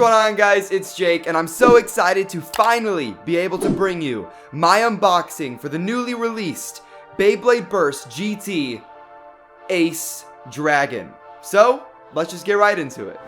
going on, guys? It's Jake, and I'm so excited to finally be able to bring you my unboxing for the newly released Beyblade Burst GT Ace Dragon. So, let's just get right into it.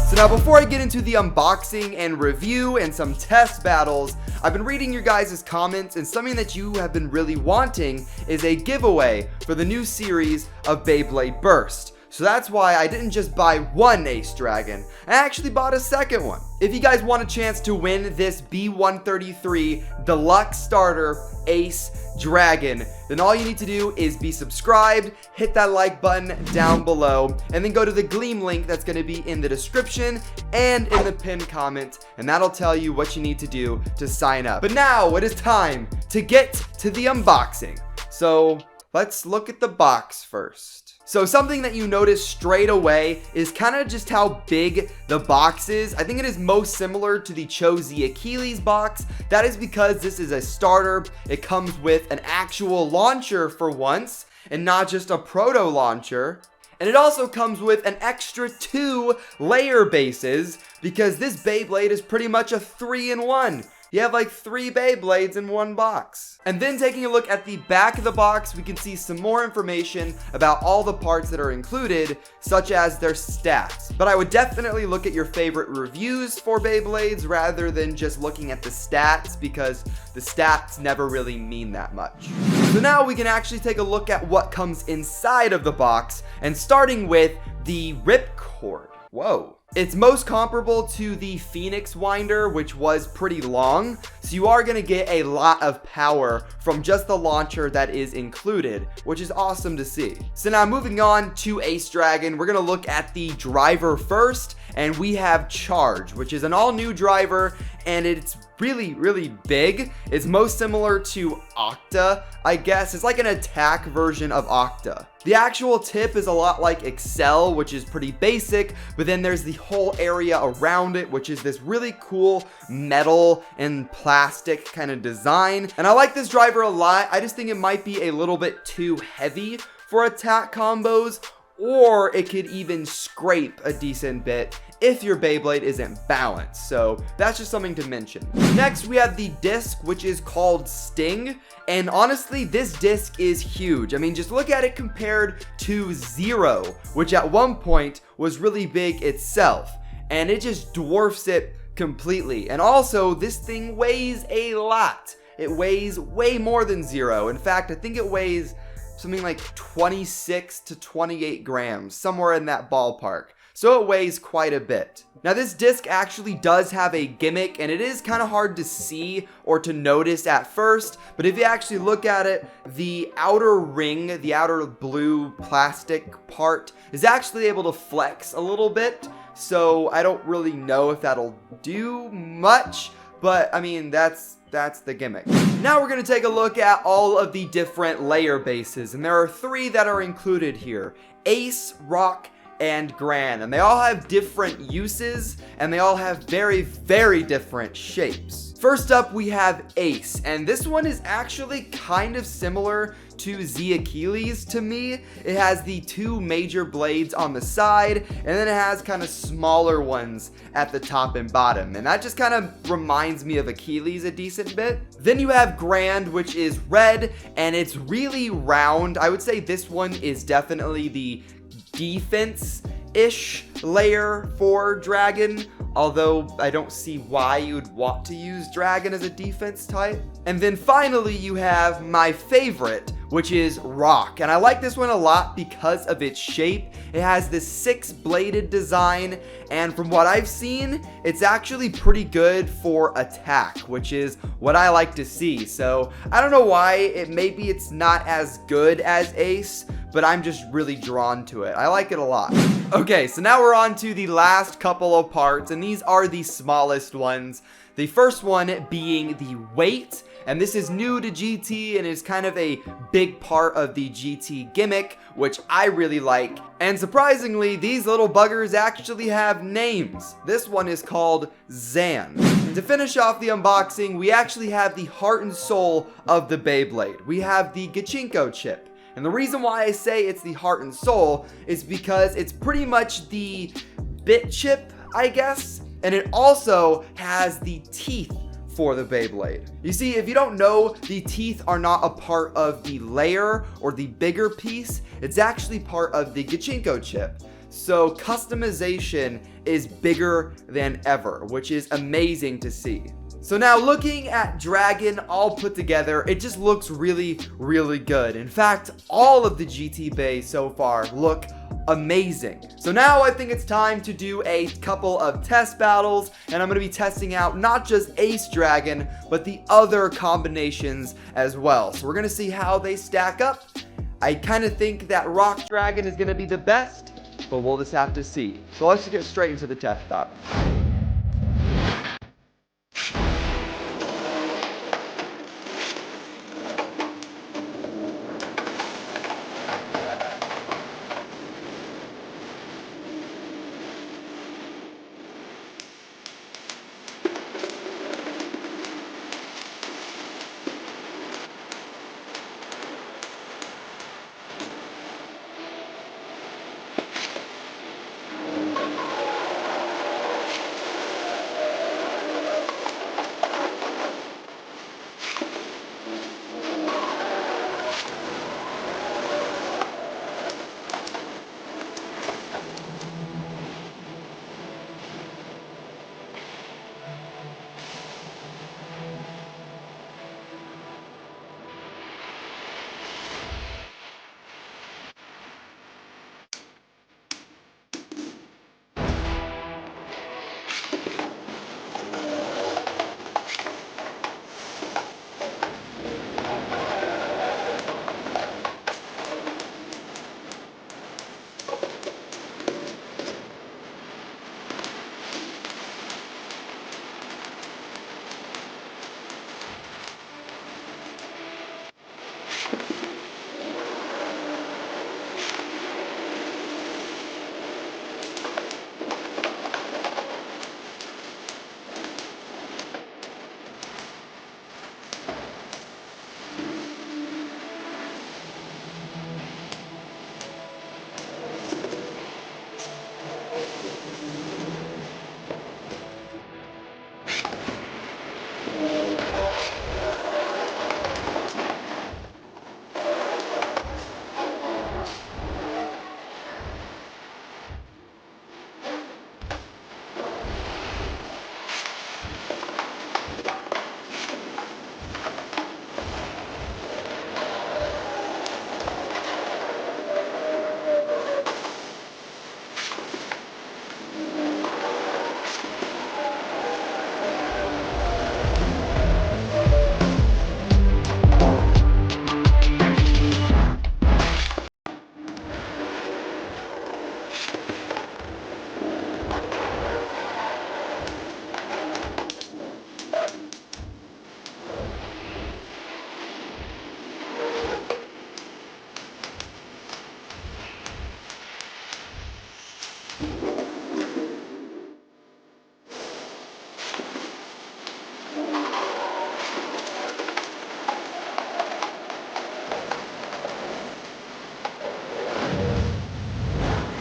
So now, before I get into the unboxing and review and some test battles, I've been reading your guys' comments, and something that you have been really wanting is a giveaway for the new series of Beyblade Burst. So that's why I didn't just buy one Ace Dragon, I actually bought a second one. If you guys want a chance to win this B133 Deluxe Starter Ace Dragon, then all you need to do is be subscribed, hit that like button down below, and then go to the Gleam link that's going to be in the description and in the pinned comment, and that'll tell you what you need to do to sign up. But now it is time to get to the unboxing. So let's look at the box first. So something that you notice straight away is kind of just how big the box is. I think it is most similar to the Chozy Achilles box. That is because this is a starter. It comes with an actual launcher for once, and not just a proto launcher. And it also comes with an extra 2 layer bases, because this Beyblade is pretty much a 3-in-1. You have like 3 Beyblades in one box. And then taking a look at the back of the box, we can see some more information about all the parts that are included, such as their stats. But I would definitely look at your favorite reviews for Beyblades rather than just looking at the stats, because the stats never really mean that much. So now we can actually take a look at what comes inside of the box, and starting with the ripcord. Whoa. It's most comparable to the Phoenix winder, which was pretty long, so you are going to get a lot of power from just the launcher that is included, which is awesome to see. So now moving on to Ace Dragon, we're going to look at the driver first, and we have Charge, which is an all-new driver, and it's really big. It's most similar to Octa, I guess. It's like an attack version of Octa. The actual tip is a lot like Excel, which is pretty basic, but then there's the whole area around it, which is this really cool metal and plastic kind of design. And I like this driver a lot. I just think it might be a little bit too heavy for attack combos, or it could even scrape a decent bit if your Beyblade isn't balanced. So that's just something to mention. Next, we have the disc, which is called Sting. And honestly, this disc is huge. I mean, just look at it compared to Zero, which at one point was really big itself. And it just dwarfs it completely. And also, this thing weighs a lot. It weighs way more than Zero. In fact, I think it weighs something like 26 to 28 grams, somewhere in that ballpark. So it weighs quite a bit. Now this disc actually does have a gimmick, and it is kind of hard to see or to notice at first, but if you actually look at it, the outer ring, the outer blue plastic part, is actually able to flex a little bit. So I don't really know if that'll do much, but I mean, that's the gimmick. Now we're going to take a look at all of the different layer bases, and there are 3 that are included here: Ace, Rock, and Grand, and they all have different uses, and they all have very different shapes. First up, we have Ace, and this one is actually kind of similar to Z Achilles to me. It has the 2 major blades on the side, and then it has kind of smaller ones at the top and bottom, and that just kind of reminds me of Achilles a decent bit. Then you have Grand, which is red, and it's really round. I would say this one is definitely the defense-ish layer for Dragon, although I don't see why you would want to use Dragon as a defense type. And then finally you have my favorite, which is Rock, and I like this one a lot because of its shape. It has this 6-bladed design, and from what I've seen, it's actually pretty good for attack, which is what I like to see. So I don't know why, maybe it's not as good as Ace, but I'm just really drawn to it. I like it a lot. Okay, so now we're on to the last couple of parts, and these are the smallest ones. The first one being the weight, and this is new to GT and is kind of a big part of the GT gimmick, which I really like. And surprisingly, these little buggers actually have names. This one is called Zan. And to finish off the unboxing, we actually have the heart and soul of the Beyblade. We have the Gachinko chip. And the reason why I say it's the heart and soul is because it's pretty much the bit chip, I guess, and it also has the teeth for the Beyblade. You see, if you don't know, the teeth are not a part of the layer or the bigger piece. It's actually part of the Gachinko chip. So customization is bigger than ever, which is amazing to see. So now looking at Dragon all put together, it just looks really, really good. In fact, all of the GT bays so far look amazing. So now I think it's time to do a couple of test battles, and I'm going to be testing out not just Ace Dragon, but the other combinations as well. So we're going to see how they stack up. I kind of think that Rock Dragon is going to be the best, but we'll just have to see. So let's just get straight into the test stop.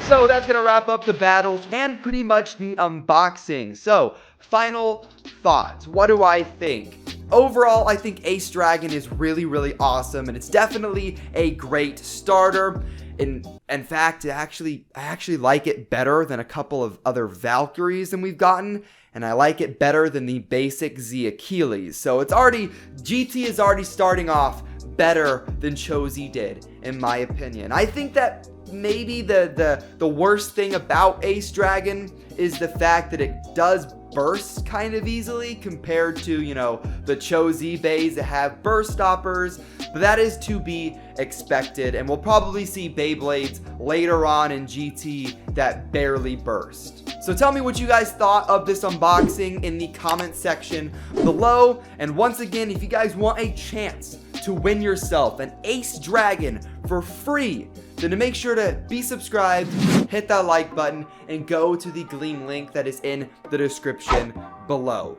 So that's going to wrap up the battles and pretty much the unboxing. So, final thoughts. What do I think? Overall, I think Ace Dragon is really, really awesome, and it's definitely a great starter. In fact, I actually like it better than a couple of other Valkyries than we've gotten, and I like it better than the basic Z Achilles. So GT is already starting off better than Chozy did, in my opinion. I think that maybe the worst thing about Ace Dragon is the fact that it does burst kind of easily compared to, you know, the Chozy bays that have burst stoppers, but that is to be expected, and we'll probably see Beyblades later on in GT that barely burst. So tell me what you guys thought of this unboxing in the comment section below, and once again, if you guys want a chance to win yourself an Ace Dragon for free, then to make sure to be subscribed, hit that like button, and go to the Gleam link that is in the description below.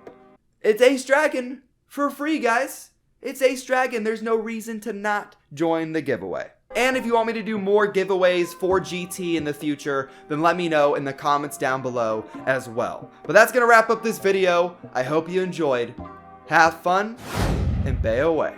It's Ace Dragon for free, guys. It's Ace Dragon. There's no reason to not join the giveaway. And if you want me to do more giveaways for GT in the future, then let me know in the comments down below as well. But that's going to wrap up this video. I hope you enjoyed. Have fun and bay away.